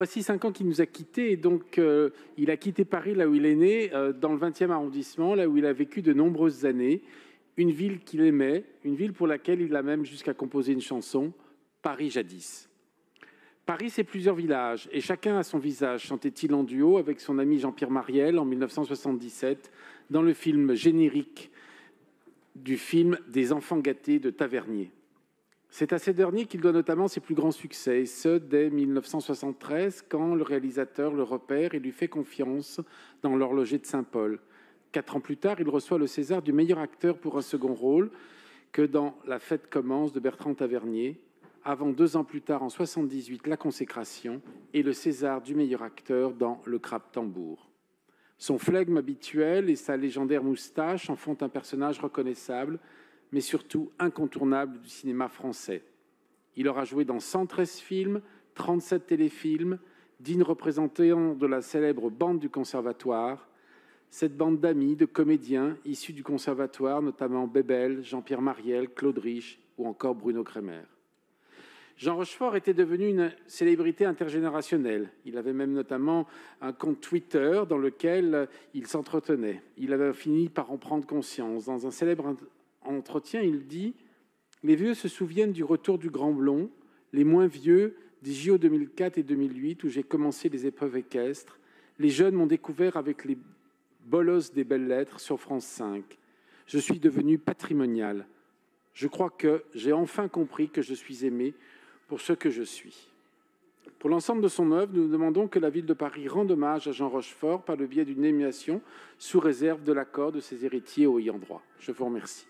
Voici 5 ans qu'il nous a quittés et donc il a quitté Paris, là où il est né, dans le 20e arrondissement, là où il a vécu de nombreuses années. Une ville qu'il aimait, une ville pour laquelle il a même jusqu'à composer une chanson, Paris jadis. Paris, c'est plusieurs villages et chacun a son visage, chantait-il en duo avec son ami Jean-Pierre Mariel en 1977 dans le film générique du film Des enfants gâtés de Tavernier. C'est à ces derniers qu'il doit notamment ses plus grands succès, et ce dès 1973, quand le réalisateur le repère et lui fait confiance dans l'horloger de Saint-Paul. 4 ans plus tard, il reçoit le César du meilleur acteur pour un second rôle que dans La fête commence de Bertrand Tavernier, avant 2 ans plus tard, en 1978, La consécration et le César du meilleur acteur dans Le crabe-tambour. Son flegme habituel et sa légendaire moustache en font un personnage reconnaissable, mais surtout incontournable du cinéma français. Il aura joué dans 113 films, 37 téléfilms, digne représentant de la célèbre bande du Conservatoire. Cette bande d'amis, de comédiens issus du Conservatoire, notamment Bébel, Jean-Pierre Mariel, Claude Rich ou encore Bruno Kremer. Jean Rochefort était devenu une célébrité intergénérationnelle. Il avait même notamment un compte Twitter dans lequel il s'entretenait. Il avait fini par en prendre conscience. Dans un célèbre entretien, il dit « Les vieux se souviennent du retour du Grand Blond, les moins vieux des JO 2004 et 2008 où j'ai commencé les épreuves équestres. Les jeunes m'ont découvert avec les bolosses des belles lettres sur France 5. Je suis devenu patrimonial. Je crois que j'ai enfin compris que je suis aimé pour ce que je suis. » Pour l'ensemble de son œuvre, nous demandons que la ville de Paris rende hommage à Jean Rochefort par le biais d'une émulation sous réserve de l'accord de ses héritiers au ayant droit. Je vous remercie.